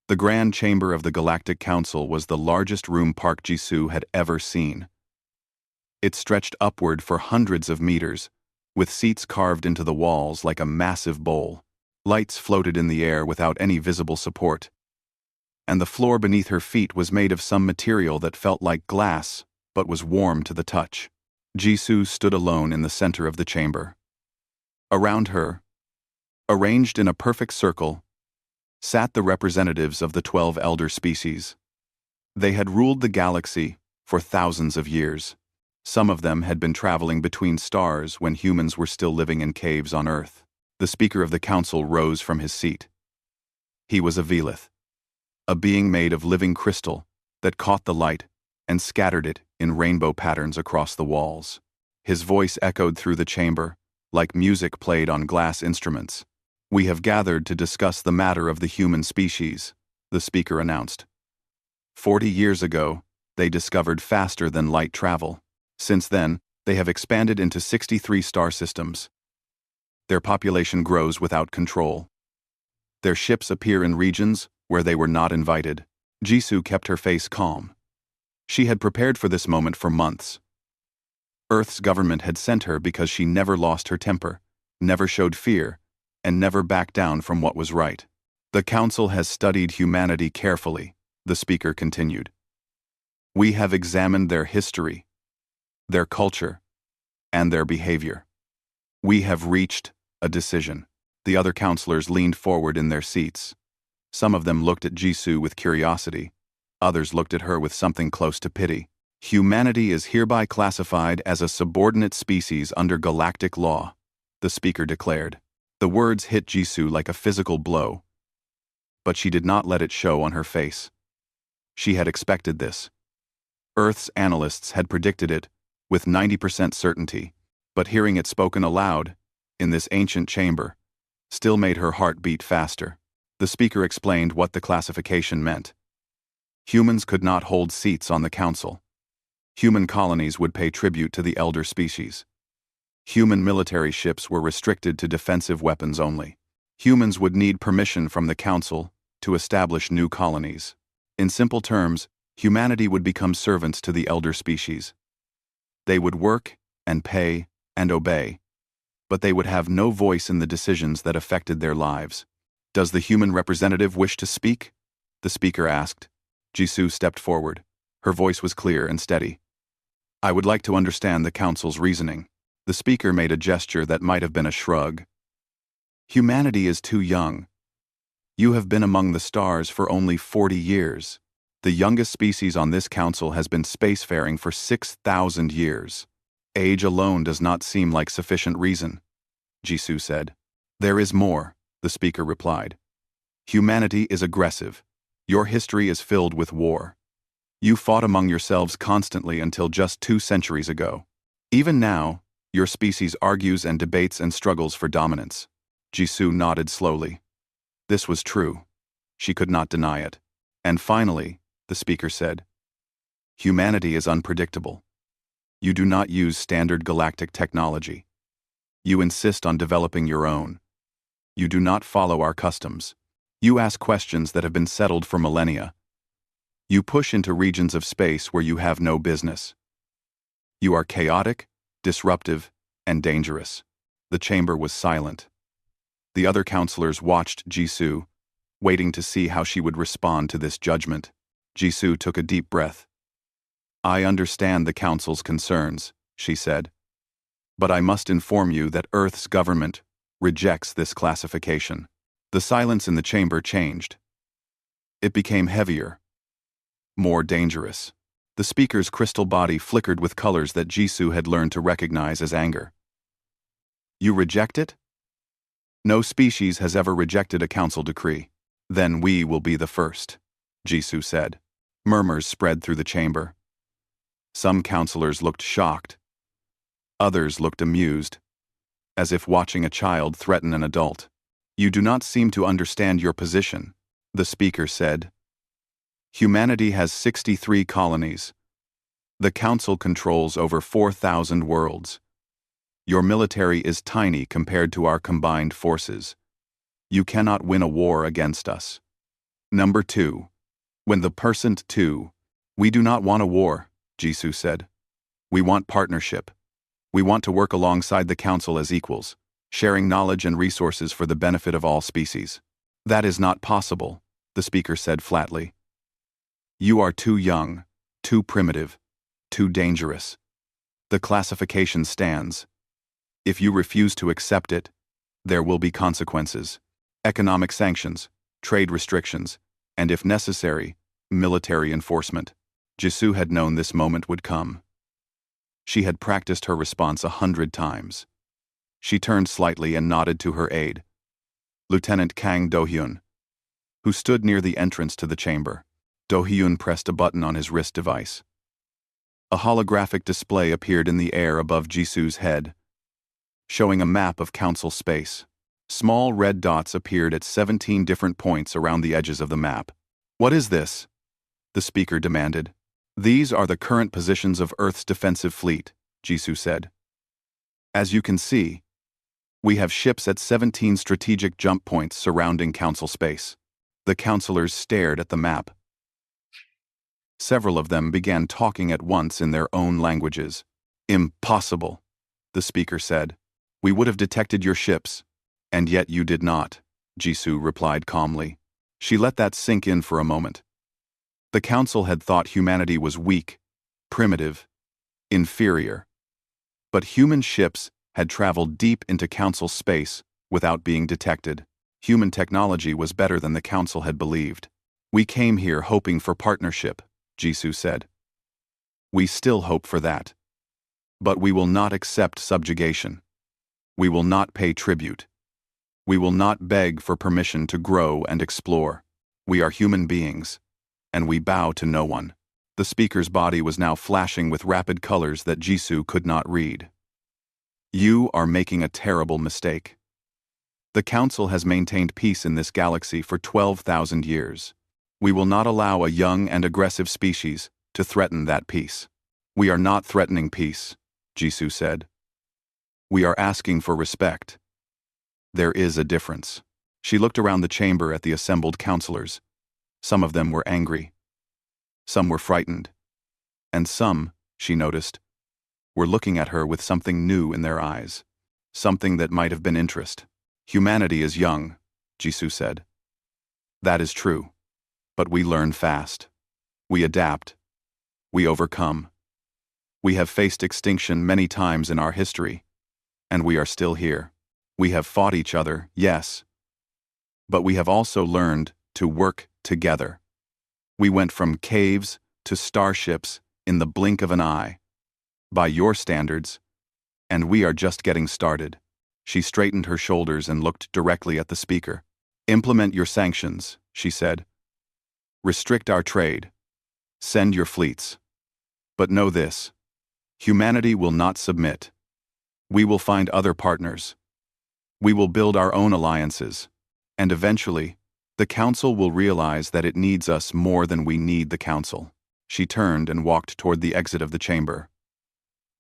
The Grand Chamber of the Galactic Council was the largest room Park Ji-soo had ever seen. It stretched upward for hundreds of meters, with seats carved into the walls like a massive bowl. Lights floated in the air without any visible support, and the floor beneath her feet was made of some material that felt like glass but was warm to the touch. Ji-soo stood alone in the center of the chamber. Around her, arranged in a perfect circle, sat the representatives of the 12 elder species. They had ruled the galaxy for thousands of years. Some of them had been traveling between stars when humans were still living in caves on Earth. The Speaker of the Council rose from his seat. He was a Velith, a being made of living crystal that caught the light and scattered it in rainbow patterns across the walls. His voice echoed through the chamber, like music played on glass instruments. "We have gathered to discuss the matter of the human species," the speaker announced. 40 years ago, they discovered faster than light travel. Since then, they have expanded into 63 star systems. Their population grows without control. Their ships appear in regions where they were not invited. Ji-soo kept her face calm. She had prepared for this moment for months. Earth's government had sent her because she never lost her temper, never showed fear, and never backed down from what was right. "The Council has studied humanity carefully," the speaker continued. "We have examined their history, their culture, and their behavior. We have reached a decision." The other counselors leaned forward in their seats. Some of them looked at Ji-soo with curiosity. Others looked at her with something close to pity. "Humanity is hereby classified as a subordinate species under galactic law," the speaker declared. The words hit Ji-soo like a physical blow, but she did not let it show on her face. She had expected this. Earth's analysts had predicted it with 90% certainty, but hearing it spoken aloud, in this ancient chamber, still made her heart beat faster. The speaker explained what the classification meant. Humans could not hold seats on the council. Human colonies would pay tribute to the elder species. Human military ships were restricted to defensive weapons only. Humans would need permission from the council to establish new colonies. In simple terms, humanity would become servants to the elder species. They would work and pay and obey, but they would have no voice in the decisions that affected their lives. "Does the human representative wish to speak?" the speaker asked. Ji-soo stepped forward. Her voice was clear and steady. "I would like to understand the council's reasoning." The speaker made a gesture that might have been a shrug. "Humanity is too young. You have been among the stars for only 40 years. The youngest species on this council has been spacefaring for 6,000 years. Age alone does not seem like sufficient reason," Ji-soo said. "There is more," the speaker replied. "Humanity is aggressive. Your history is filled with war. You fought among yourselves constantly until just 2 centuries ago. Even now, your species argues and debates and struggles for dominance." Ji-soo nodded slowly. This was true. She could not deny it. "And finally," the speaker said, "humanity is unpredictable. You do not use standard galactic technology. You insist on developing your own. You do not follow our customs. You ask questions that have been settled for millennia. You push into regions of space where you have no business. You are chaotic, disruptive, and dangerous." The chamber was silent. The other counselors watched Ji-soo, waiting to see how she would respond to this judgment. Ji-soo took a deep breath. "I understand the council's concerns," she said. "But I must inform you that Earth's government rejects this classification." The silence in the chamber changed. It became heavier, more dangerous. The speaker's crystal body flickered with colors that Ji-soo had learned to recognize as anger. "You reject it? No species has ever rejected a council decree. Then we will be the first," Ji-soo said. Murmurs spread through the chamber. Some counselors looked shocked. Others looked amused, as if watching a child threaten an adult. "You do not seem to understand your position," the speaker said. "Humanity has 63 colonies. The Council controls over 4,000 worlds. Your military is tiny compared to our combined forces. You cannot win a war against us. Number 2. When the Percent 2. We do not want a war, Jisoo said. We want partnership. We want to work alongside the council as equals, sharing knowledge and resources for the benefit of all species. That is not possible, the speaker said flatly. You are too young, too primitive, too dangerous. The classification stands. If you refuse to accept it, there will be consequences. Economic sanctions, trade restrictions, and if necessary, military enforcement. Jisoo had known this moment would come. She had practiced her response 100 times. She turned slightly and nodded to her aide, Lieutenant Kang Do-hyun, who stood near the entrance to the chamber. Do-hyun pressed a button on his wrist device. A holographic display appeared in the air above Jisoo's head, showing a map of council space. Small red dots appeared at 17 different points around the edges of the map. What is this? The speaker demanded. These are the current positions of Earth's defensive fleet, Jisoo said. As you can see, we have ships at 17 strategic jump points surrounding council space. The councilors stared at the map. Several of them began talking at once in their own languages. Impossible, the speaker said. We would have detected your ships, and yet you did not, Jisoo replied calmly. She let that sink in for a moment. The council had thought humanity was weak, primitive, inferior. But human ships had traveled deep into council space without being detected. Human technology was better than the council had believed. We came here hoping for partnership, Jisoo said. We still hope for that. But we will not accept subjugation. We will not pay tribute. We will not beg for permission to grow and explore. We are human beings, and we bow to no one. The speaker's body was now flashing with rapid colors that Jisoo could not read. You are making a terrible mistake. The Council has maintained peace in this galaxy for 12,000 years. We will not allow a young and aggressive species to threaten that peace. We are not threatening peace, Jisoo said. We are asking for respect. There is a difference. She looked around the chamber at the assembled councilors. Some of them were angry. Some were frightened. And some, she noticed, were looking at her with something new in their eyes. Something that might have been interest. Humanity is young, Jisoo said. That is true. But we learn fast. We adapt. We overcome. We have faced extinction many times in our history, and we are still here. We have fought each other, yes, but we have also learned to work together. We went from caves to starships in the blink of an eye, by your standards, and we are just getting started. She straightened her shoulders and looked directly at the speaker. Implement your sanctions, she said. Restrict our trade. Send your fleets. But know this. Humanity will not submit. We will find other partners. We will build our own alliances. And eventually, the Council will realize that it needs us more than we need the Council. She turned and walked toward the exit of the chamber.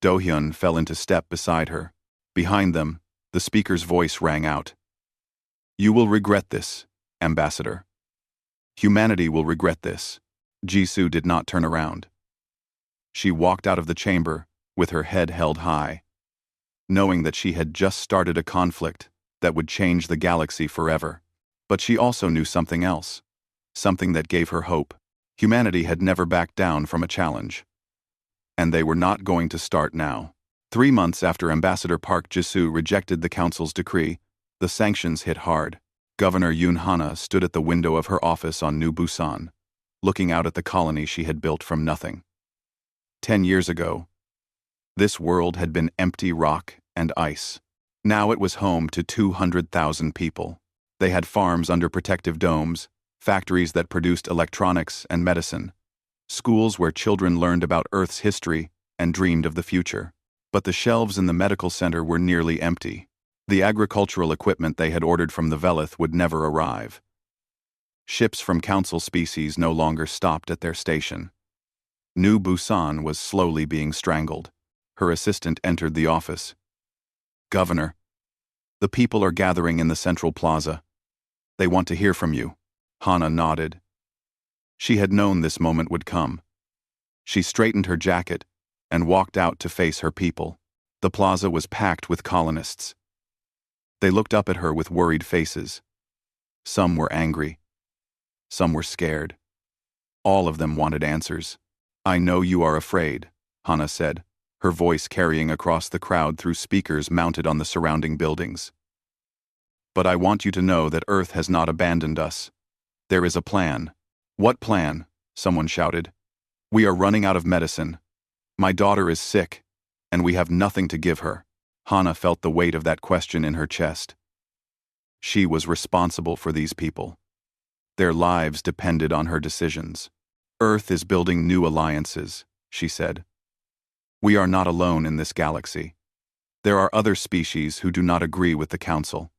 Do-hyun fell into step beside her. Behind them, the speaker's voice rang out. You will regret this, Ambassador. Humanity will regret this. Jisoo did not turn around. She walked out of the chamber with her head held high, knowing that she had just started a conflict that would change the galaxy forever. But she also knew something else, something that gave her hope. Humanity had never backed down from a challenge. And they were not going to start now. 3 months after Ambassador Park Jisoo rejected the Council's decree, the sanctions hit hard. Governor Yoon Hana stood at the window of her office on New Busan, looking out at the colony she had built from nothing. 10 years ago, this world had been empty rock and ice. Now it was home to 200,000 people. They had farms under protective domes, factories that produced electronics and medicine, schools where children learned about Earth's history and dreamed of the future. But the shelves in the medical center were nearly empty. The agricultural equipment they had ordered from the Velith would never arrive. Ships from Council species no longer stopped at their station. New Busan was slowly being strangled. Her assistant entered the office. Governor, the people are gathering in the central plaza. They want to hear from you. Hana nodded, She had known this moment would come. She straightened her jacket and walked out to face her people. The plaza was packed with colonists. They looked up at her with worried faces. Some were angry. Some were scared. All of them wanted answers. "I know you are afraid," Hannah said, her voice carrying across the crowd through speakers mounted on the surrounding buildings. "But I want you to know that Earth has not abandoned us. There is a plan." "What plan?" someone shouted. "We are running out of medicine. My daughter is sick, and we have nothing to give her." Hannah felt the weight of that question in her chest. She was responsible for these people. Their lives depended on her decisions. "Earth is building new alliances," she said. "We are not alone in this galaxy. There are other species who do not agree with the Council.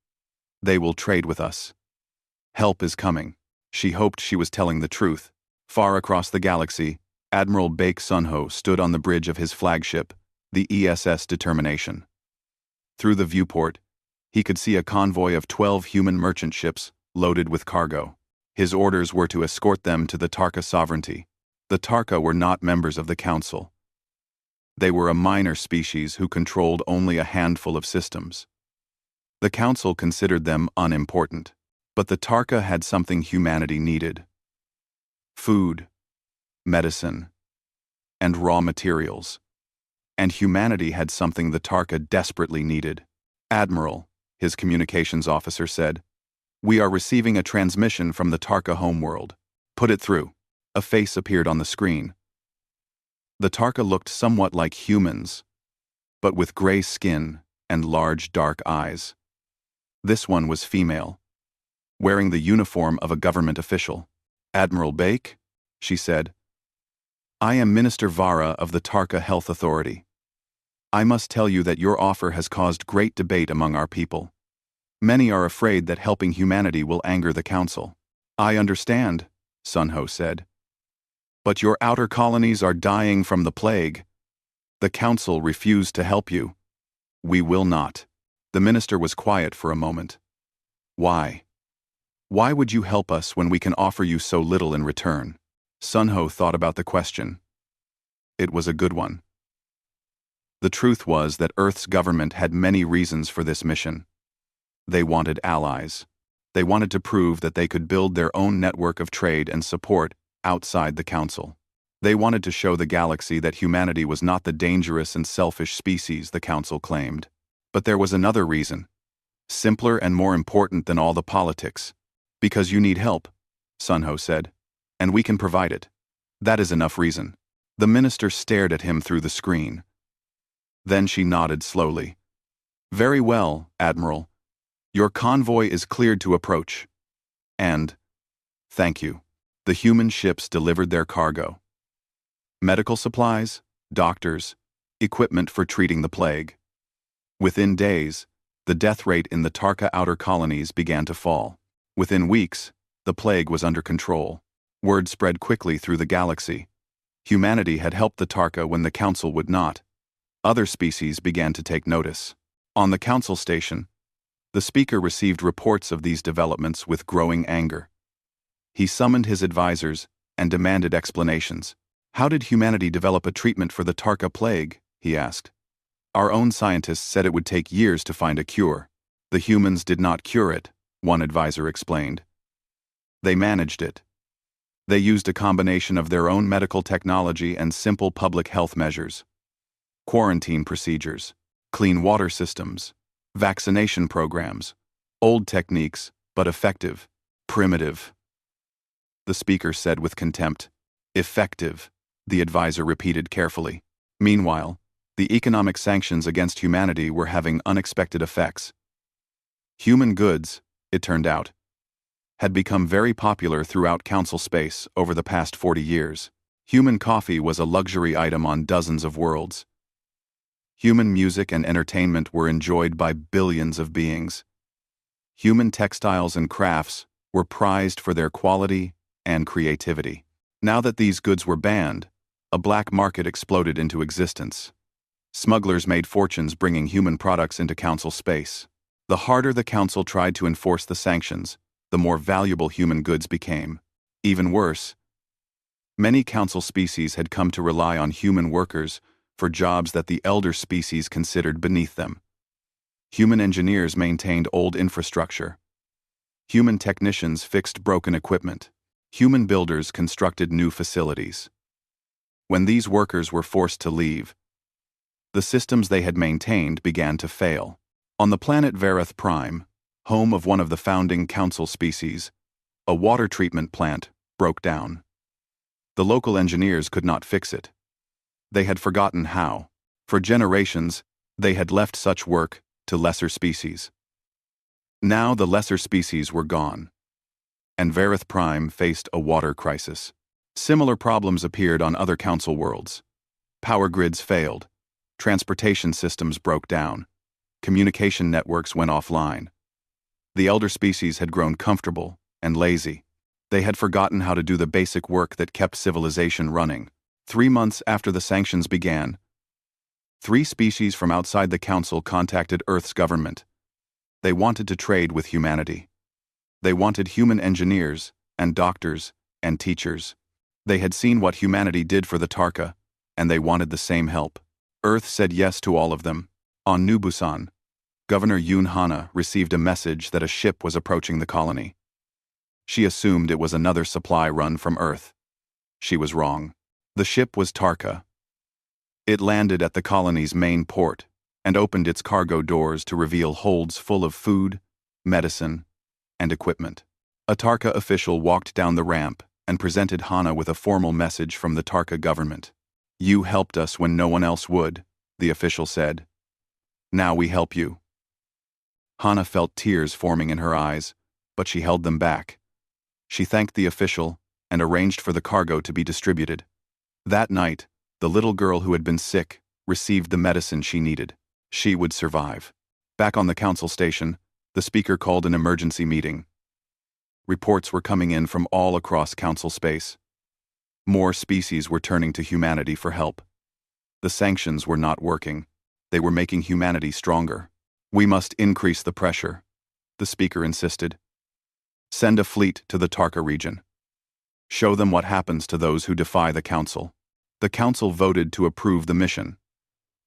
They will trade with us. Help is coming." She hoped she was telling the truth. Far across the galaxy, Admiral Baek Sunho stood on the bridge of his flagship, the ESS Determination. Through the viewport, he could see a convoy of 12 human merchant ships loaded with cargo. His orders were to escort them to the Tarka sovereignty. The Tarka were not members of the Council. They were a minor species who controlled only a handful of systems. The Council considered them unimportant. But the Tarka had something humanity needed: food, medicine, and raw materials. And humanity had something the Tarka desperately needed. "Admiral," his communications officer said, "we are receiving a transmission from the Tarka homeworld. Put it through." A face appeared on the screen. The Tarka looked somewhat like humans, but with gray skin and large dark eyes. This one was female, wearing the uniform of a government official. "Admiral Baek," she said, "I am Minister Vara of the Tarka Health Authority. I must tell you that your offer has caused great debate among our people. Many are afraid that helping humanity will anger the Council." "I understand," Sunho said. "But your outer colonies are dying from the plague. The Council refused to help you." "We will not." The minister was quiet for a moment. "Why? Why would you help us when we can offer you so little in return?" Sunho thought about the question. It was a good one. The truth was that Earth's government had many reasons for this mission. They wanted allies. They wanted to prove that they could build their own network of trade and support outside the Council. They wanted to show the galaxy that humanity was not the dangerous and selfish species the Council claimed. But there was another reason, simpler and more important than all the politics. "Because you need help," Sunho said, "and we can provide it. That is enough reason." The minister stared at him through the screen. Then she nodded slowly. "Very well, Admiral. Your convoy is cleared to approach. And, thank you." The human ships delivered their cargo: medical supplies, doctors, equipment for treating the plague. Within days, the death rate in the Tarka outer colonies began to fall. Within weeks, the plague was under control. Word spread quickly through the galaxy. Humanity had helped the Tarka when the Council would not. Other species began to take notice. On the Council station, the speaker received reports of these developments with growing anger. He summoned his advisors and demanded explanations. "How did humanity develop a treatment for the Tarka plague?" he asked. "Our own scientists said it would take years to find a cure. The humans did not cure it," one advisor explained. "They managed it. They used a combination of their own medical technology and simple public health measures. Quarantine procedures, clean water systems, vaccination programs. Old techniques, but effective. Primitive." The speaker said with contempt. "Effective," the advisor repeated carefully. Meanwhile, the economic sanctions against humanity were having unexpected effects. Human goods, it turned out, had become very popular throughout Council space over the past 40 years. Human coffee was a luxury item on dozens of worlds. Human music and entertainment were enjoyed by billions of beings. Human textiles and crafts were prized for their quality and creativity. Now that these goods were banned, a black market exploded into existence. Smugglers made fortunes bringing human products into Council space. The harder the Council tried to enforce the sanctions, the more valuable human goods became. Even worse, Many council species had come to rely on human workers for jobs that the elder species considered beneath them. Human engineers maintained old infrastructure. Human technicians fixed broken equipment. Human builders constructed new facilities. When these workers were forced to leave, the systems they had maintained began to fail. On the planet Vareth Prime, home of one of the founding council species, a water treatment plant broke down. The local engineers could not fix it. They had forgotten how. For generations, they had left such work to lesser species. Now the lesser species were gone, and Vareth Prime faced a water crisis. Similar problems appeared on other council worlds. Power grids failed, transportation systems broke down, communication networks went offline. The elder species had grown comfortable and lazy. They had forgotten how to do the basic work that kept civilization running. 3 months after the sanctions began, 3 species from outside the council contacted Earth's government. They wanted to trade with humanity. They wanted human engineers and doctors and teachers. They had seen what humanity did for the Tarka, and they wanted the same help. Earth said yes to all of them. On New Busan, Governor Yoon Hana received a message that a ship was approaching the colony. She assumed it was another supply run from Earth. She was wrong. The ship was Tarka. It landed at the colony's main port and opened its cargo doors to reveal holds full of food, medicine, and equipment. A Tarka official walked down the ramp and presented Hana with a formal message from the Tarka government. "You helped us when no one else would," the official said. "Now we help you." Hana felt tears forming in her eyes, but she held them back. She thanked the official and arranged for the cargo to be distributed. That night, the little girl who had been sick received the medicine she needed. She would survive. Back on the council station, the speaker called an emergency meeting. Reports were coming in from all across council space. More species were turning to humanity for help. The sanctions were not working. They were making humanity stronger. "We must increase the pressure," the speaker insisted. "Send a fleet to the Tarka region. Show them what happens to those who defy the council." The council voted to approve the mission.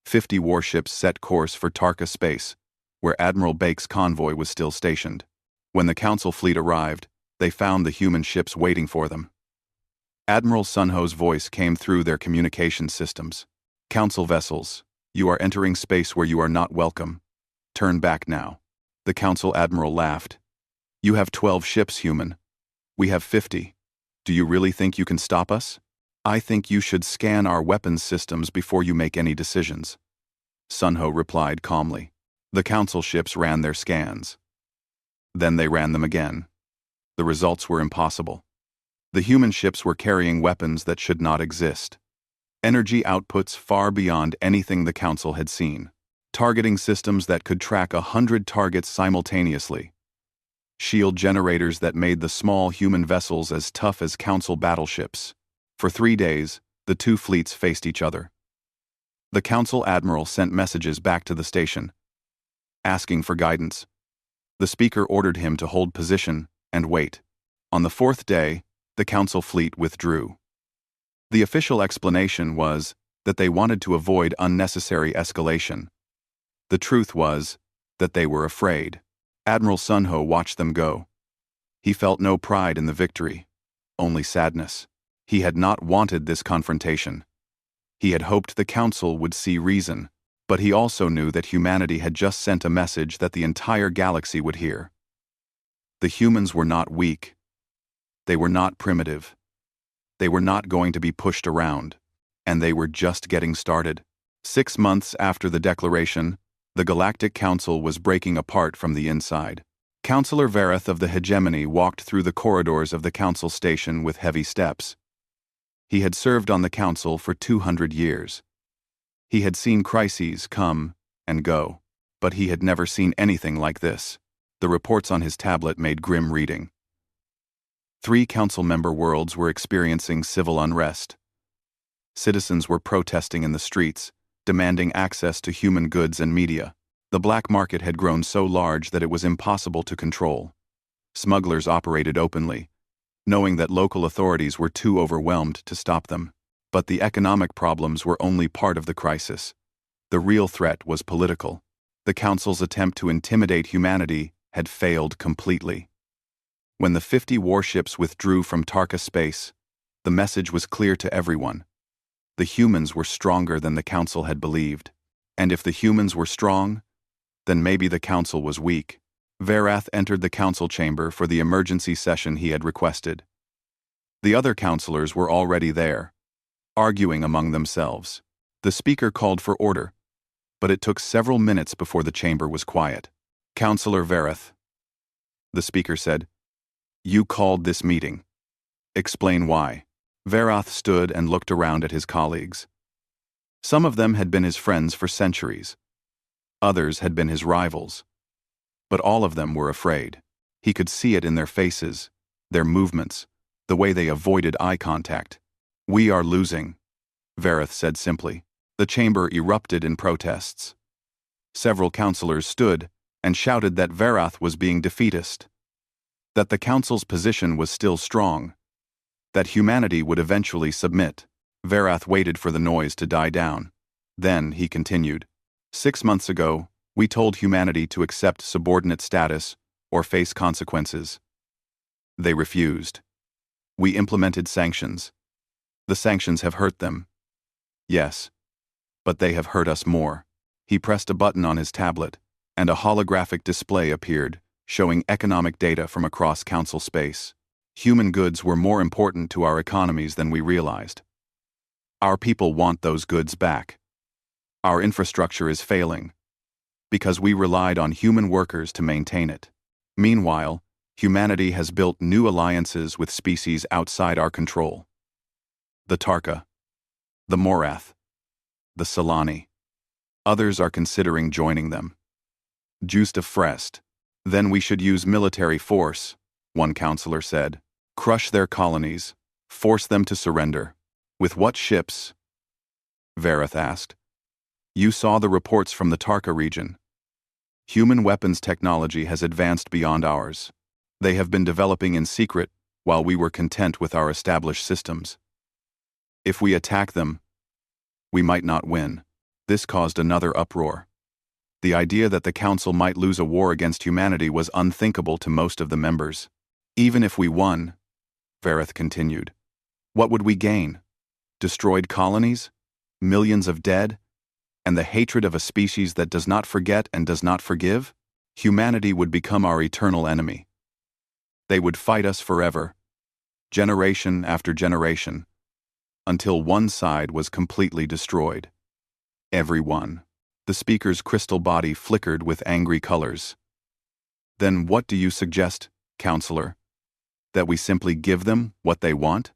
50 warships set course for Tarka space, where Admiral Bake's convoy was still stationed. When the council fleet arrived, they found the human ships waiting for them. Admiral Sunho's voice came through their communication systems. "Council vessels, you are entering space where you are not welcome. Turn back now." The council admiral laughed. "You have 12 ships, human. We have 50. Do you really think you can stop us? I think you should scan our weapons systems before you make any decisions." Sunho replied calmly. The council ships ran their scans. Then they ran them again. The results were impossible. The human ships were carrying weapons that should not exist. Energy outputs far beyond anything the council had seen. Targeting systems that could track 100 targets simultaneously. Shield generators that made the small human vessels as tough as council battleships. For 3 days, the two fleets faced each other. The council admiral sent messages back to the station, asking for guidance. The speaker ordered him to hold position and wait. On the 4th day, the council fleet withdrew. The official explanation was that they wanted to avoid unnecessary escalation. The truth was that they were afraid. Admiral Sunho watched them go. He felt no pride in the victory, only sadness. He had not wanted this confrontation. He had hoped the council would see reason, but he also knew that humanity had just sent a message that the entire galaxy would hear. The humans were not weak. They were not primitive. They were not going to be pushed around, and they were just getting started. 6 months after the declaration, the Galactic Council was breaking apart from the inside. Councillor Vareth of the Hegemony walked through the corridors of the council station with heavy steps. He had served on the council for 200 years. He had seen crises come and go, but he had never seen anything like this. The reports on his tablet made grim reading. 3 council member worlds were experiencing civil unrest. Citizens were protesting in the streets, demanding access to human goods and media. The black market had grown so large that it was impossible to control. Smugglers operated openly, knowing that local authorities were too overwhelmed to stop them. But the economic problems were only part of the crisis. The real threat was political. The Council's attempt to intimidate humanity had failed completely. When the 50 warships withdrew from Tarka space, the message was clear to everyone. The humans were stronger than the Council had believed. And if the humans were strong, then maybe the Council was weak. Varath entered the Council chamber for the emergency session he had requested. The other councillors were already there, arguing among themselves. The speaker called for order, but it took several minutes before the chamber was quiet. "Councillor Varath," the speaker said, "you called this meeting. Explain why." Varath stood and looked around at his colleagues. Some of them had been his friends for centuries. Others had been his rivals. But all of them were afraid. He could see it in their faces, their movements, the way they avoided eye contact. "We are losing," Varath said simply. The chamber erupted in protests. Several councillors stood and shouted that Varath was being defeatist, that the Council's position was still strong, that humanity would eventually submit. Varath waited for the noise to die down. Then he continued. 6 months ago, we told humanity to accept subordinate status or face consequences. They refused. We implemented sanctions. The sanctions have hurt them. Yes, but they have hurt us more. He pressed a button on his tablet, and a holographic display appeared, showing economic data from across Council space. Human goods were more important to our economies than we realized. Our people want those goods back. Our infrastructure is failing, because we relied on human workers to maintain it. Meanwhile, humanity has built new alliances with species outside our control. The Tarka, the Morath, the Solani. Others are considering joining them. Just a Frest. Then we should use military force, one councillor said. Crush their colonies, force them to surrender. With what ships? Varath asked. You saw the reports from the Tarka region. Human weapons technology has advanced beyond ours. They have been developing in secret while we were content with our established systems. If we attack them, we might not win. This caused another uproar. The idea that the Council might lose a war against humanity was unthinkable to most of the members. Even if we won, Varath continued, what would we gain? Destroyed colonies? Millions of dead? And the hatred of a species that does not forget and does not forgive? Humanity would become our eternal enemy. They would fight us forever, generation after generation, until one side was completely destroyed. Everyone. The speaker's crystal body flickered with angry colors. Then what do you suggest, Counselor? That we simply give them what they want?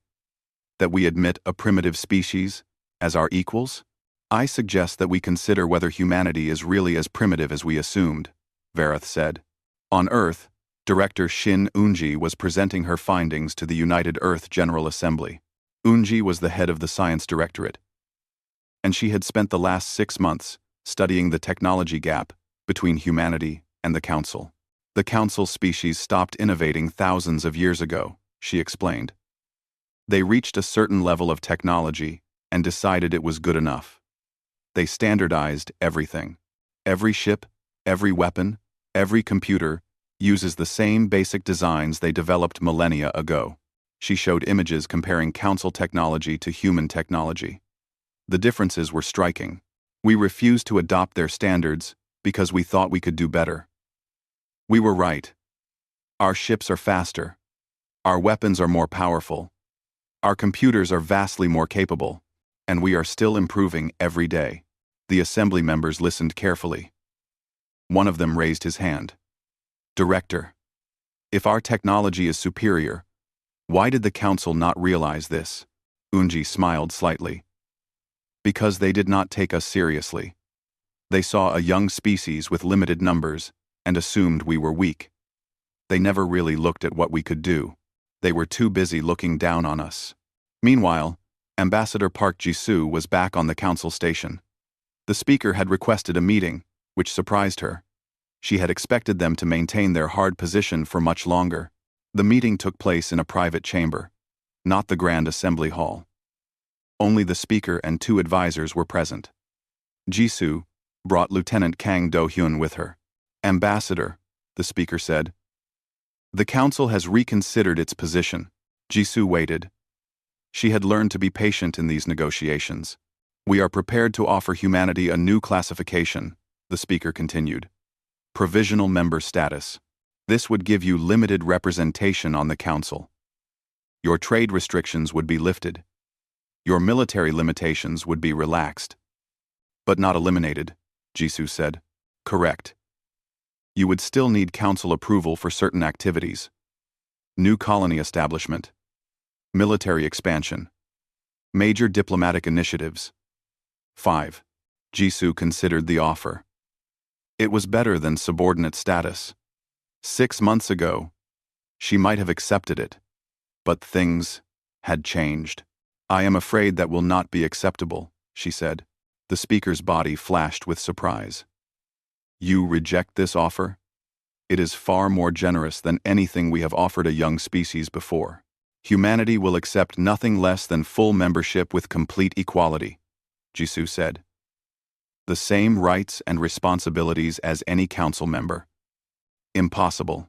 That we admit a primitive species as our equals? I suggest that we consider whether humanity is really as primitive as we assumed, Varath said. On Earth, Director Shin Unji was presenting her findings to the United Earth General Assembly. Unji was the head of the Science Directorate, and she had spent the last 6 months studying the technology gap between humanity and the Council. The Council species stopped innovating thousands of years ago, she explained. They reached a certain level of technology and decided it was good enough. They standardized everything. Every ship, every weapon, every computer uses the same basic designs they developed millennia ago. She showed images comparing Council technology to human technology. The differences were striking. We refused to adopt their standards because we thought we could do better. We were right. Our ships are faster. Our weapons are more powerful. Our computers are vastly more capable, and we are still improving every day. The assembly members listened carefully. One of them raised his hand. Director, if our technology is superior, why did the Council not realize this? Unji smiled slightly. Because they did not take us seriously. They saw a young species with limited numbers and assumed we were weak. They never really looked at what we could do. They were too busy looking down on us. Meanwhile, Ambassador Park Jisoo was back on the Council station. The speaker had requested a meeting, which surprised her. She had expected them to maintain their hard position for much longer. The meeting took place in a private chamber, not the grand assembly hall. Only the speaker and 2 advisors were present. Jisoo brought Lieutenant Kang Do-hyun with her. "Ambassador," the speaker said, "the council has reconsidered its position." Jisoo waited. She had learned to be patient in these negotiations. "We are prepared to offer humanity a new classification," the speaker continued. "Provisional member status. This would give you limited representation on the council. Your trade restrictions would be lifted. Your military limitations would be relaxed." "But not eliminated," Jisoo said. "Correct. You would still need council approval for certain activities. New colony establishment. Military expansion. Major diplomatic initiatives." 5. Jisoo considered the offer. It was better than subordinate status. 6 months ago, she might have accepted it. But things had changed. "I am afraid that will not be acceptable," she said. The speaker's body flashed with surprise. "You reject this offer? It is far more generous than anything we have offered a young species before. Humanity will accept nothing less than full membership with complete equality," Jisoo said. "The same rights and responsibilities as any council member." "Impossible.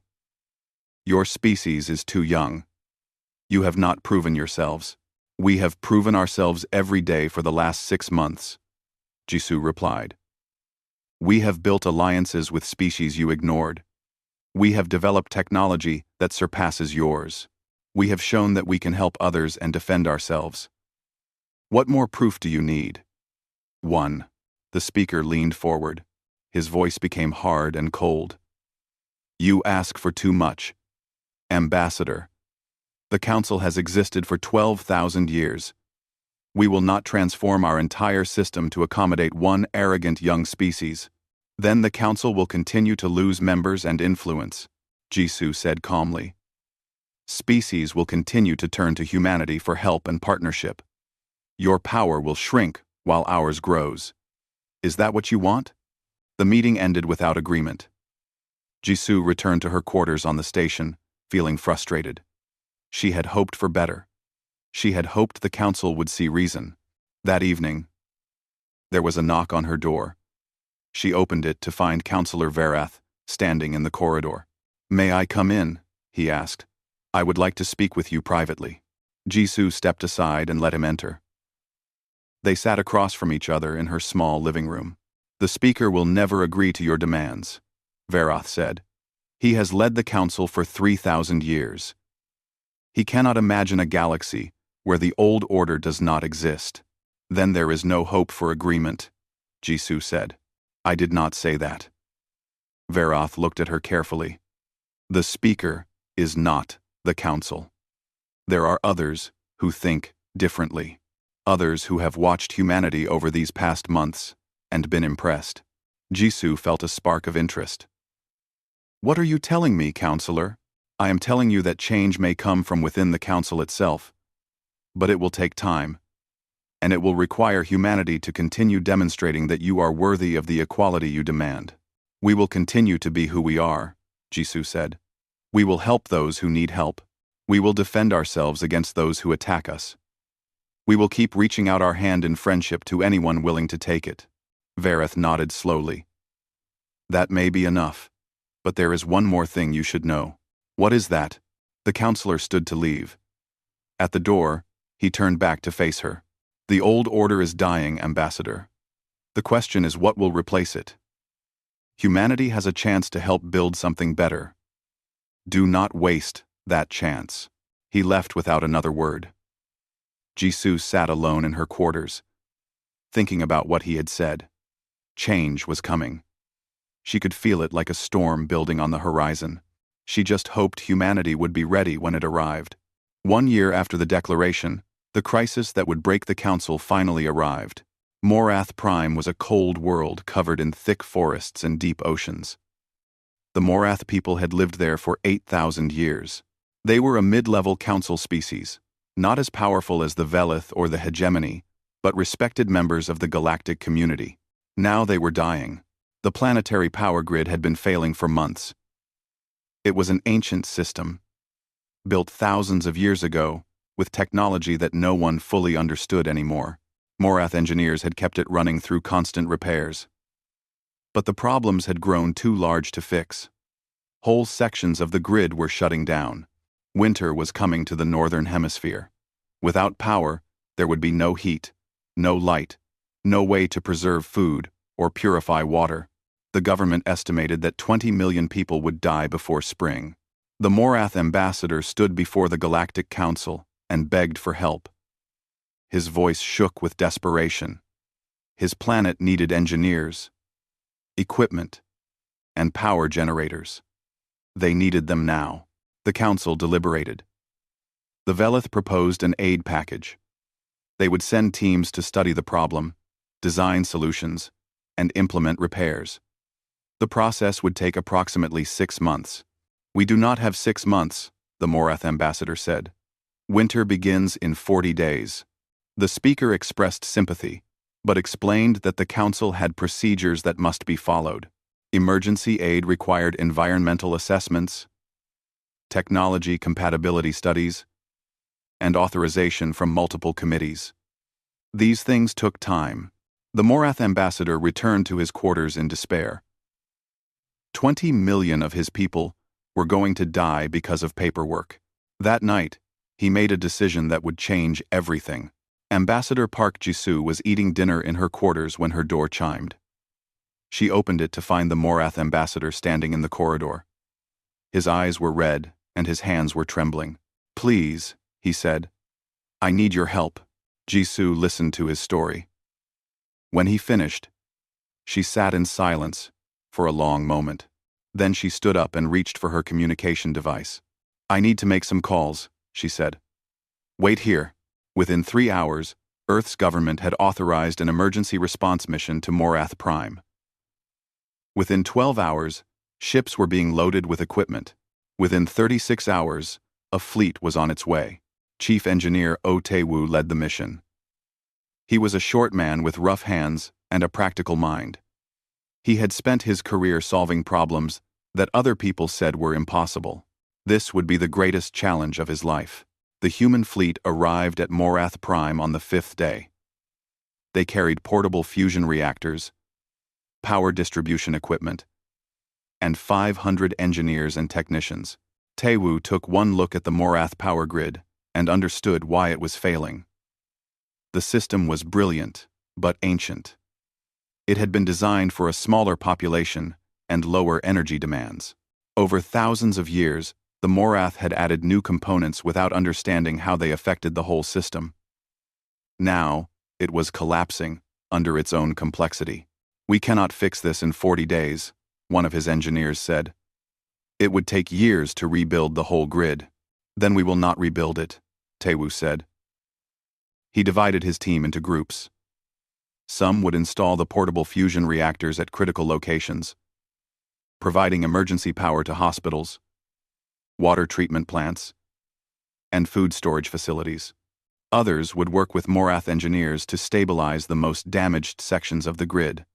Your species is too young. You have not proven yourselves." "We have proven ourselves every day for the last 6 months," Jisoo replied. "We have built alliances with species you ignored. We have developed technology that surpasses yours. We have shown that we can help others and defend ourselves. What more proof do you need?" 1. The speaker leaned forward. His voice became hard and cold. "You ask for too much. Ambassador. The council has existed for 12,000 years. We will not transform our entire system to accommodate one arrogant young species. Then the council will continue to lose members and influence," Jisoo said calmly. "Species will continue to turn to humanity for help and partnership. Your power will shrink while ours grows. Is that what you want?" The meeting ended without agreement. Jisoo returned to her quarters on the station, feeling frustrated. She had hoped for better. She had hoped the council would see reason. That evening, there was a knock on her door. She opened it to find Counselor Verath standing in the corridor. "May I come in?" he asked. "I would like to speak with you privately." Jisoo stepped aside and let him enter. They sat across from each other in her small living room. "The speaker will never agree to your demands," Verath said. "He has led the council for 3,000 years. He cannot imagine a galaxy where the old order does not exist." "Then there is no hope for agreement," Jisoo said. "I did not say that." Verath looked at her carefully. "The speaker is not the council. There are others who think differently. Others who have watched humanity over these past months and been impressed." Jisoo felt a spark of interest. "What are you telling me, counselor?" "I am telling you that change may come from within the council itself. But it will take time. And it will require humanity to continue demonstrating that you are worthy of the equality you demand." "We will continue to be who we are," Jisoo said. "We will help those who need help. We will defend ourselves against those who attack us. We will keep reaching out our hand in friendship to anyone willing to take it." Verath nodded slowly. "That may be enough. But there is one more thing you should know." "What is that?" The counselor stood to leave. At the door, he turned back to face her. "The old order is dying, Ambassador. The question is what will replace it. Humanity has a chance to help build something better. Do not waste that chance." He left without another word. Jisoo sat alone in her quarters, thinking about what he had said. Change was coming. She could feel it like a storm building on the horizon. She just hoped humanity would be ready when it arrived. 1 year after the declaration, the crisis that would break the council finally arrived. Morath Prime was a cold world covered in thick forests and deep oceans. The Morath people had lived there for 8,000 years. They were a mid-level council species, not as powerful as the Velith or the Hegemony, but respected members of the galactic community. Now they were dying. The planetary power grid had been failing for months. It was an ancient system, built thousands of years ago, with technology that no one fully understood anymore. Morath engineers had kept it running through constant repairs. But the problems had grown too large to fix. Whole sections of the grid were shutting down. Winter was coming to the northern hemisphere. Without power, there would be no heat, no light, no way to preserve food or purify water. The government estimated that 20 million people would die before spring. The Morath ambassador stood before the Galactic Council and begged for help. His voice shook with desperation. His planet needed engineers, equipment, and power generators. They needed them now. The council deliberated. The Velith proposed an aid package. They would send teams to study the problem, design solutions, and implement repairs. The process would take approximately 6 months. "We do not have 6 months," the Morath ambassador said. "Winter begins in 40 days. The speaker expressed sympathy, but explained that the council had procedures that must be followed. Emergency aid required environmental assessments, technology compatibility studies, and authorization from multiple committees. These things took time. The Morath ambassador returned to his quarters in despair. 20 million of his people were going to die because of paperwork. That night, he made a decision that would change everything. Ambassador Park Jisoo was eating dinner in her quarters when her door chimed. She opened it to find the Morath ambassador standing in the corridor. His eyes were red and his hands were trembling. "Please," he said. "I need your help." Jisoo listened to his story. When he finished, she sat in silence for a long moment. Then she stood up and reached for her communication device. "I need to make some calls," she said. "Wait here." Within 3 hours, Earth's government had authorized an emergency response mission to Morath Prime. Within 12 hours, ships were being loaded with equipment. Within 36 hours, a fleet was on its way. Chief Engineer Oh Tae-woo led the mission. He was a short man with rough hands and a practical mind. He had spent his career solving problems that other people said were impossible. This would be the greatest challenge of his life. The human fleet arrived at Morath Prime on the 5th day. They carried portable fusion reactors, power distribution equipment, and 500 engineers and technicians. Tae-woo took one look at the Morath power grid and understood why it was failing. The system was brilliant, but ancient. It had been designed for a smaller population and lower energy demands. Over thousands of years, the Morath had added new components without understanding how they affected the whole system. Now, it was collapsing under its own complexity. "We cannot fix this in 40 days, one of his engineers said. "It would take years to rebuild the whole grid. Then we will not rebuild it," Tae-woo said. He divided his team into groups. Some would install the portable fusion reactors at critical locations, providing emergency power to hospitals, water treatment plants, and food storage facilities. Others would work with Morath engineers to stabilize the most damaged sections of the grid.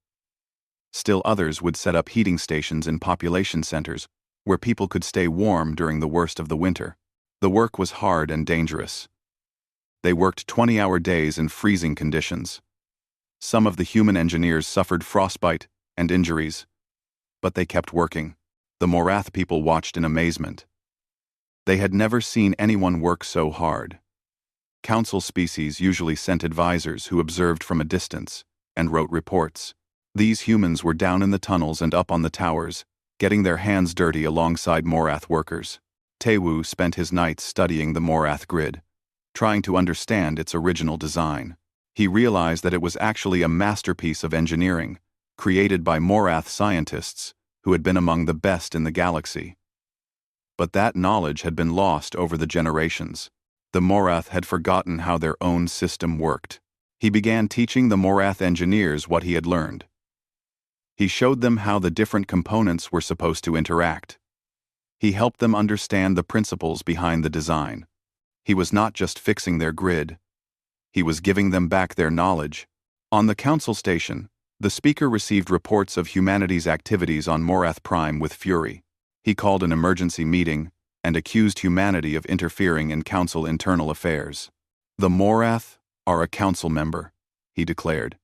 Still others would set up heating stations in population centers where people could stay warm during the worst of the winter. The work was hard and dangerous. They worked 20-hour days in freezing conditions. Some of the human engineers suffered frostbite and injuries, but they kept working. The Morath people watched in amazement. They had never seen anyone work so hard. Council species usually sent advisors who observed from a distance and wrote reports. These humans were down in the tunnels and up on the towers, getting their hands dirty alongside Morath workers. Tae-woo spent his nights studying the Morath grid, trying to understand its original design. He realized that it was actually a masterpiece of engineering, created by Morath scientists who had been among the best in the galaxy. But that knowledge had been lost over the generations. The Morath had forgotten how their own system worked. He began teaching the Morath engineers what he had learned. He showed them how the different components were supposed to interact. He helped them understand the principles behind the design. He was not just fixing their grid. He was giving them back their knowledge. On the council station, the speaker received reports of humanity's activities on Morath Prime with fury. He called an emergency meeting and accused humanity of interfering in Council internal affairs. "The Morath are a Council member," he declared.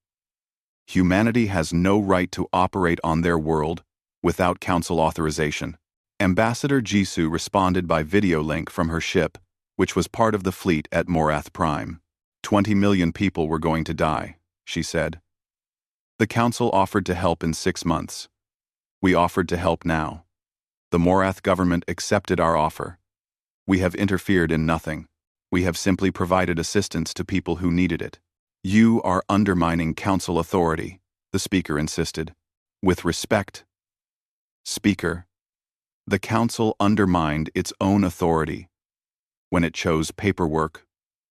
"Humanity has no right to operate on their world without Council authorization." Ambassador Jisoo responded by video link from her ship, which was part of the fleet at Morath Prime. 20 million people were going to die, she said. The Council offered to help in 6 months. We offered to help now. The Morath government accepted our offer. We have interfered in nothing. We have simply provided assistance to people who needed it. You are undermining Council authority, the Speaker insisted. With respect, Speaker, the Council undermined its own authority when it chose paperwork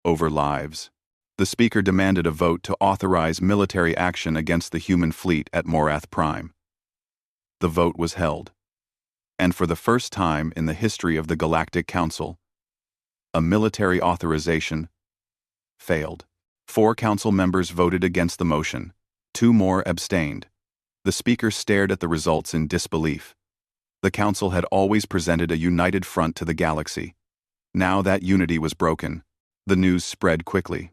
over lives. The Speaker demanded a vote to authorize military action against the human fleet at Morath Prime. The vote was held. And for the first time in the history of the Galactic Council, a military authorization failed. 4 Council members voted against the motion. 2 more abstained. The Speaker stared at the results in disbelief. The Council had always presented a united front to the galaxy. Now that unity was broken. The news spread quickly.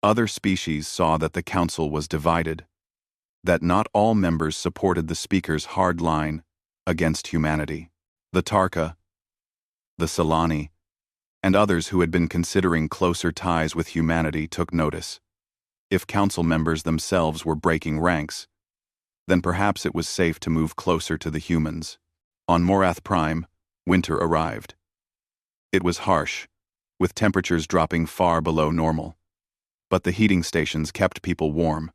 Other species saw that the Council was divided, that not all members supported the Speaker's hard line against humanity. The Tarka, the Solani, and others who had been considering closer ties with humanity took notice. If Council members themselves were breaking ranks, then perhaps it was safe to move closer to the humans. On Morath Prime, winter arrived. It was harsh, with temperatures dropping far below normal. But the heating stations kept people warm.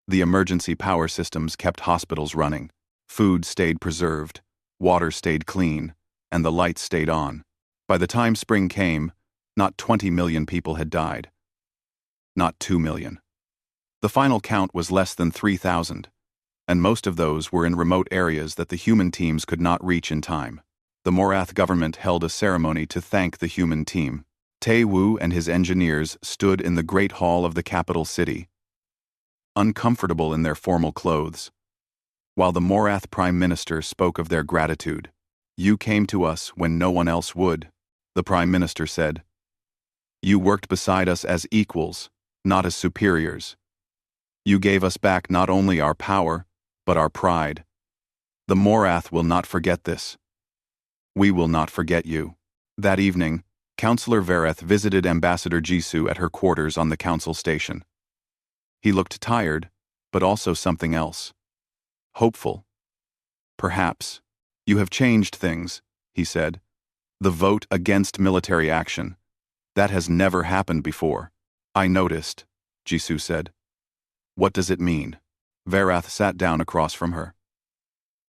The emergency power systems kept hospitals running. Food stayed preserved, water stayed clean, and the lights stayed on. By the time spring came, not 20 million people had died. Not 2 million. The final count was less than 3,000, and most of those were in remote areas that the human teams could not reach in time. The Morath government held a ceremony to thank the human team. Tae Woo and his engineers stood in the Great Hall of the capital city, uncomfortable in their formal clothes, while the Morath Prime Minister spoke of their gratitude. "You came to us when no one else would," the Prime Minister said. "You worked beside us as equals, not as superiors. You gave us back not only our power, but our pride. The Morath will not forget this. We will not forget you." That evening, Councillor Vereth visited Ambassador Jisoo at her quarters on the Council station. He looked tired, but also something else. Hopeful. "Perhaps. You have changed things," he said. "The vote against military action. That has never happened before." "I noticed," Jisoo said. "What does it mean?" Verath sat down across from her.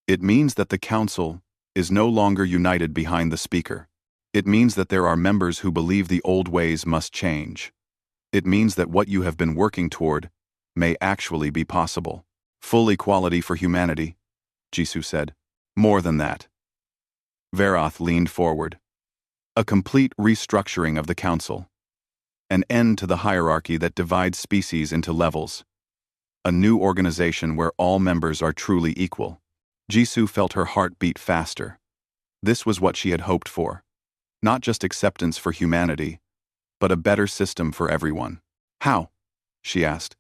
"It means that the Council is no longer united behind the Speaker. It means that there are members who believe the old ways must change. It means that what you have been working toward may actually be possible. Full equality for humanity," Jisoo said. "More than that." Verath leaned forward. "A complete restructuring of the Council. An end to the hierarchy that divides species into levels. A new organization where all members are truly equal." Jisoo felt her heart beat faster. This was what she had hoped for. Not just acceptance for humanity, but a better system for everyone. "How?" she asked.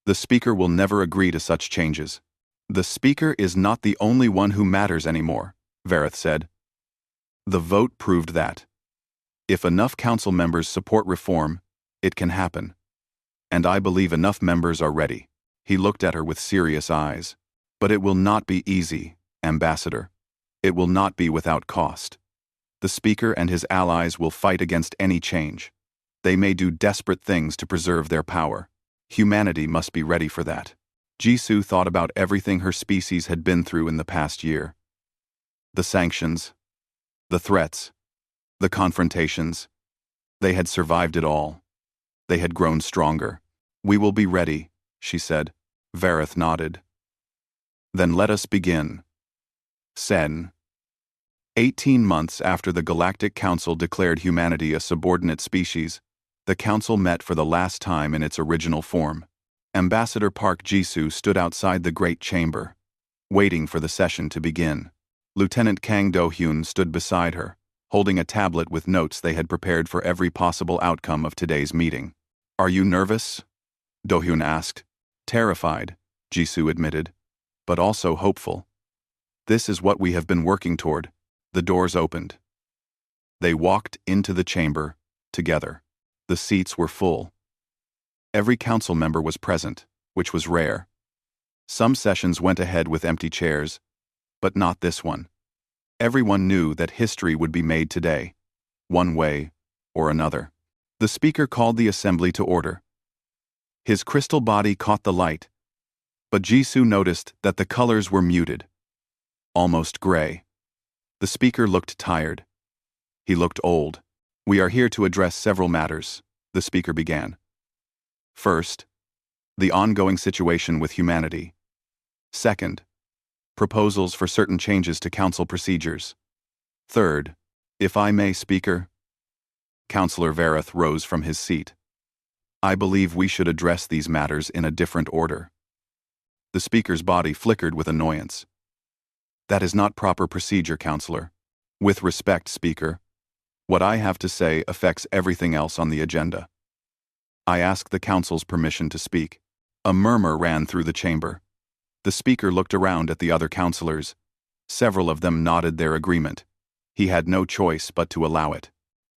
"The Speaker will never agree to such changes." "The Speaker is not the only one who matters anymore," Vereth said. "The vote proved that. If enough Council members support reform, it can happen. And I believe enough members are ready." He looked at her with serious eyes. "But it will not be easy, Ambassador. It will not be without cost. The Speaker and his allies will fight against any change. They may do desperate things to preserve their power. Humanity must be ready for that." Jisoo thought about everything her species had been through in the past year. The sanctions, the threats, the confrontations. They had survived it all. They had grown stronger. "We will be ready," she said. Vereth nodded. "Then let us begin." Sen. 18 months after the Galactic Council declared humanity a subordinate species, the Council met for the last time in its original form. Ambassador Park Jisoo stood outside the Great Chamber, waiting for the session to begin. Lieutenant Kang Do-hyun stood beside her, holding a tablet with notes they had prepared for every possible outcome of today's meeting. "Are you nervous?" Do-hyun asked. "Terrified," Jisoo admitted, "but also hopeful. This is what we have been working toward." The doors opened. They walked into the chamber together. The seats were full. Every council member was present, which was rare. Some sessions went ahead with empty chairs, but not this one. Everyone knew that history would be made today, one way or another. The speaker called the assembly to order. His crystal body caught the light, but Jisoo noticed that the colors were muted, almost gray. The speaker looked tired. He looked old. "We are here to address several matters," the speaker began. First, the ongoing situation with humanity. Second, proposals for certain changes to council procedures. Third, if I may, Speaker. Councillor Varath rose from his seat. "I believe we should address these matters in a different order." The speaker's body flickered with annoyance. "That is not proper procedure, Councillor. With respect, Speaker, what I have to say affects everything else on the agenda. I ask the Council's permission to speak." A murmur ran through the chamber. The speaker looked around at the other councillors. Several of them nodded their agreement. He had no choice but to allow it.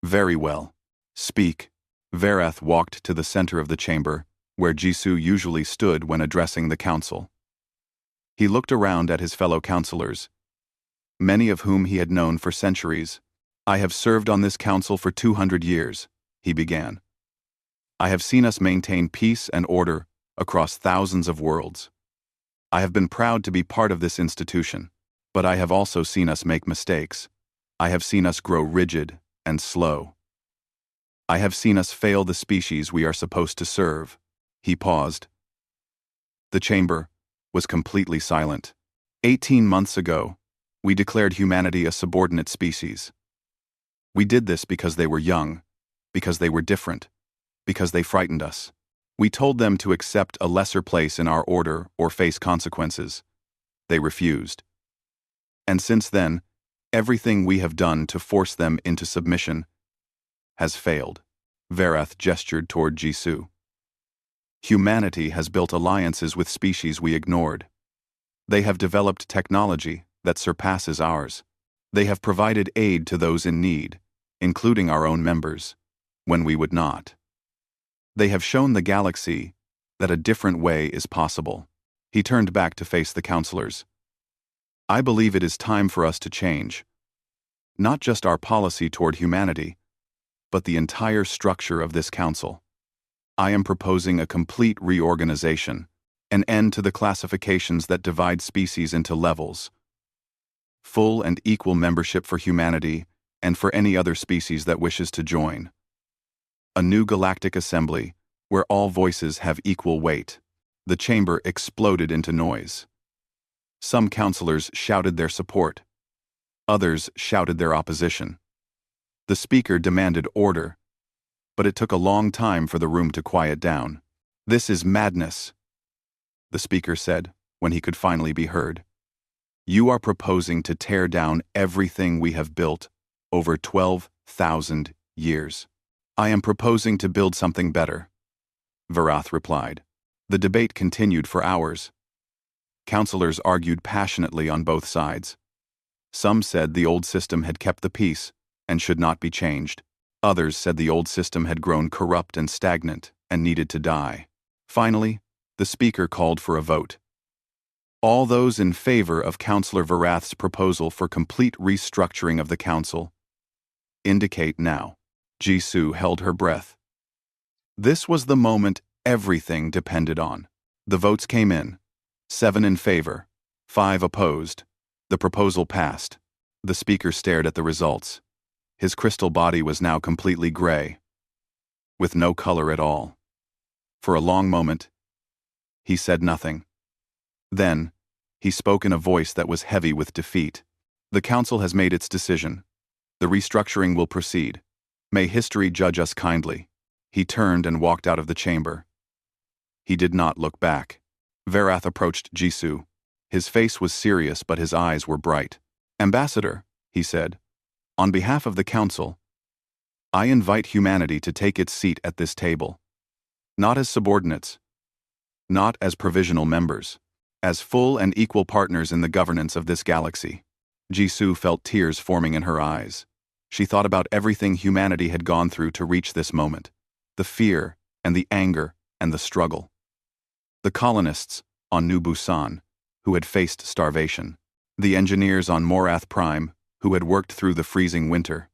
"Very well. Speak." Varath walked to the center of the chamber, where Jisoo usually stood when addressing the council. He looked around at his fellow councillors, many of whom he had known for centuries. "I have served on this council for 200 years, he began. "I have seen us maintain peace and order across thousands of worlds. I have been proud to be part of this institution, but I have also seen us make mistakes. I have seen us grow rigid and slow. I have seen us fail the species we are supposed to serve." He paused. The chamber was completely silent. 18 months ago, we declared humanity a subordinate species. We did this because they were young, because they were different, because they frightened us. We told them to accept a lesser place in our order or face consequences. They refused. And since then, everything we have done to force them into submission has failed. Varath gestured toward Jisoo. Humanity has built alliances with species we ignored. They have developed technology that surpasses ours. They have provided aid to those in need, including our own members, when we would not. They have shown the galaxy that a different way is possible. He turned back to face the councillors. "I believe it is time for us to change. Not just our policy toward humanity, but the entire structure of this council. I am proposing a complete reorganization, an end to the classifications that divide species into levels. Full and equal membership for humanity and for any other species that wishes to join. A new galactic assembly, where all voices have equal weight." The chamber exploded into noise. Some councillors shouted their support. Others shouted their opposition. The speaker demanded order, but it took a long time for the room to quiet down. "This is madness," the speaker said, when he could finally be heard. "You are proposing to tear down everything we have built over 12,000 years. I am proposing to build something better," Varath replied. The debate continued for hours. Councillors argued passionately on both sides. Some said the old system had kept the peace and should not be changed. Others said the old system had grown corrupt and stagnant and needed to die. Finally, the speaker called for a vote. "All those in favor of Councillor Varath's proposal for complete restructuring of the council, indicate now." Jisoo held her breath. This was the moment everything depended on. The votes came in. 7 in favor, 5 opposed. The proposal passed. The speaker stared at the results. His crystal body was now completely gray, with no color at all. For a long moment, he said nothing. Then, he spoke in a voice that was heavy with defeat. "The council has made its decision. The restructuring will proceed. May history judge us kindly." He turned and walked out of the chamber. He did not look back. Varath approached Jisoo. His face was serious, but his eyes were bright. "Ambassador," he said, On behalf of the Council, I invite humanity to take its seat at this table. Not as subordinates, not as provisional members, as full and equal partners in the governance of this galaxy. Jisoo felt tears forming in her eyes. She thought about everything humanity had gone through to reach this moment. The fear, and the anger, and the struggle. The colonists on New Busan, who had faced starvation. The engineers on Morath Prime, who had worked through the freezing winter.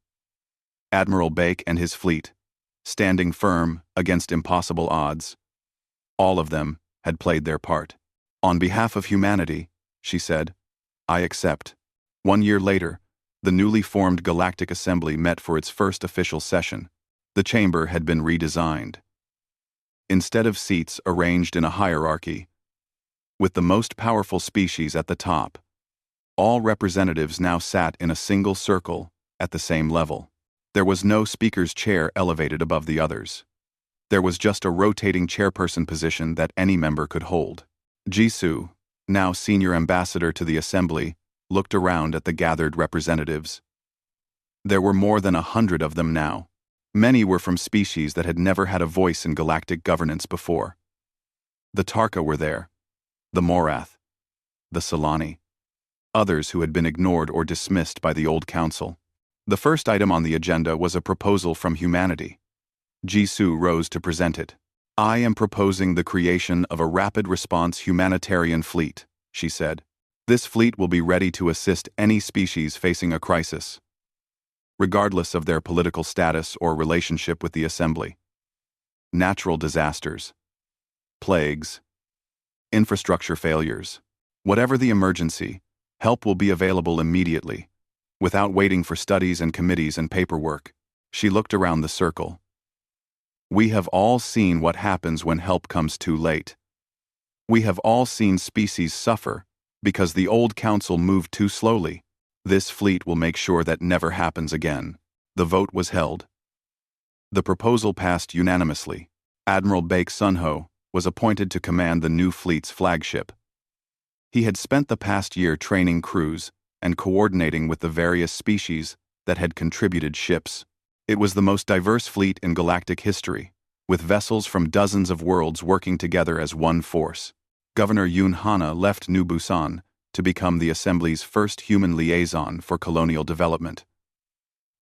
Admiral Bake and his fleet, standing firm against impossible odds. All of them had played their part. On behalf of humanity, she said, I accept. 1 year later, the newly formed Galactic Assembly met for its first official session. The chamber had been redesigned. Instead of seats arranged in a hierarchy, with the most powerful species at the top, all representatives now sat in a single circle at the same level. There was no speaker's chair elevated above the others. There was just a rotating chairperson position that any member could hold. Jisoo, now senior ambassador to the Assembly, looked around at the gathered representatives. There were more than 100 of them now. Many were from species that had never had a voice in galactic governance before. The Tarka were there, the Morath, the Solani, others who had been ignored or dismissed by the old council. The first item on the agenda was a proposal from humanity. Jisoo rose to present it. I am proposing the creation of a rapid response humanitarian fleet, she said. This fleet will be ready to assist any species facing a crisis, regardless of their political status or relationship with the Assembly. Natural disasters, plagues, infrastructure failures, whatever the emergency, help will be available immediately, without waiting for studies and committees and paperwork. She looked around the circle. We have all seen what happens when help comes too late. We have all seen species suffer because the old council moved too slowly. This fleet will make sure that never happens again. The vote was held. The proposal passed unanimously. Admiral Baek Sunho was appointed to command the new fleet's flagship. He had spent the past year training crews and coordinating with the various species that had contributed ships. It was the most diverse fleet in galactic history, with vessels from dozens of worlds working together as one force. Governor Yoon Hana left New Busan to become the Assembly's first human liaison for colonial development.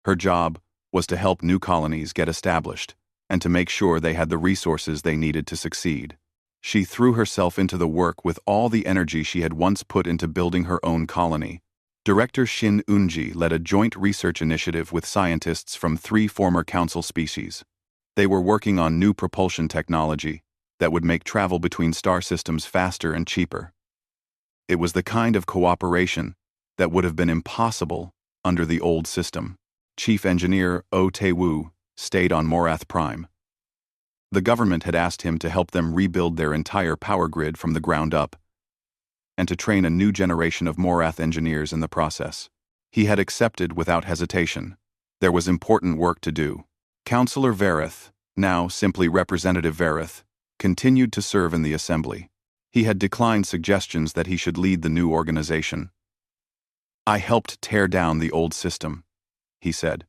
Her job was to help new colonies get established and to make sure they had the resources they needed to succeed. She threw herself into the work with all the energy she had once put into building her own colony. Director Shin Eunji led a joint research initiative with scientists from 3 former council species. They were working on new propulsion technology that would make travel between star systems faster and cheaper. It was the kind of cooperation that would have been impossible under the old system. Chief Engineer Oh Tae-woo stayed on Morath Prime. The government had asked him to help them rebuild their entire power grid from the ground up, and to train a new generation of Morath engineers in the process. He had accepted without hesitation. There was important work to do. Councillor Verith, now simply Representative Verith, continued to serve in the Assembly. He had declined suggestions that he should lead the new organization. I helped tear down the old system, he said.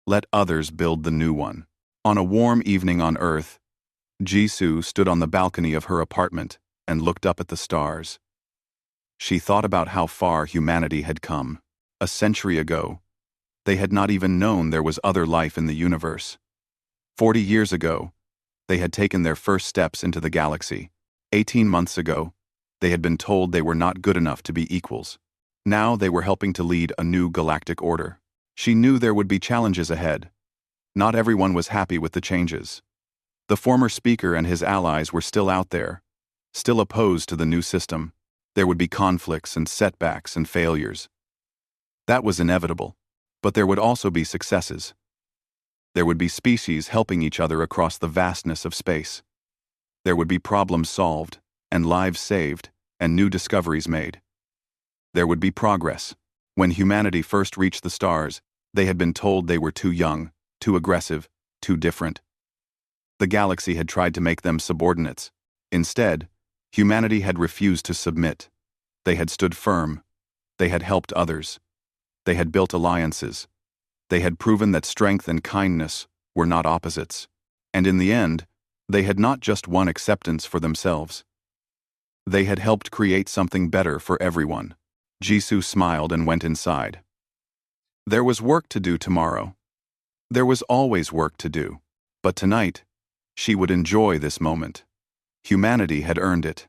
Let others build the new one. On a warm evening on Earth, Jisoo stood on the balcony of her apartment and looked up at the stars. She thought about how far humanity had come. A century ago, they had not even known there was other life in the universe. 40 years ago, they had taken their first steps into the galaxy. 18 months ago, they had been told they were not good enough to be equals. Now they were helping to lead a new galactic order. She knew there would be challenges ahead. Not everyone was happy with the changes. The former speaker and his allies were still out there, still opposed to the new system. There would be conflicts and setbacks and failures. That was inevitable, but there would also be successes. There would be species helping each other across the vastness of space. There would be problems solved, and lives saved, and new discoveries made. There would be progress. When humanity first reached the stars, they had been told they were too young, too aggressive, too different. The galaxy had tried to make them subordinates. Instead, humanity had refused to submit. They had stood firm. They had helped others. They had built alliances. They had proven that strength and kindness were not opposites, and in the end, they had not just won acceptance for themselves. They had helped create something better for everyone. Jisoo smiled and went inside. There was work to do tomorrow. There was always work to do, but tonight, she would enjoy this moment. Humanity had earned it.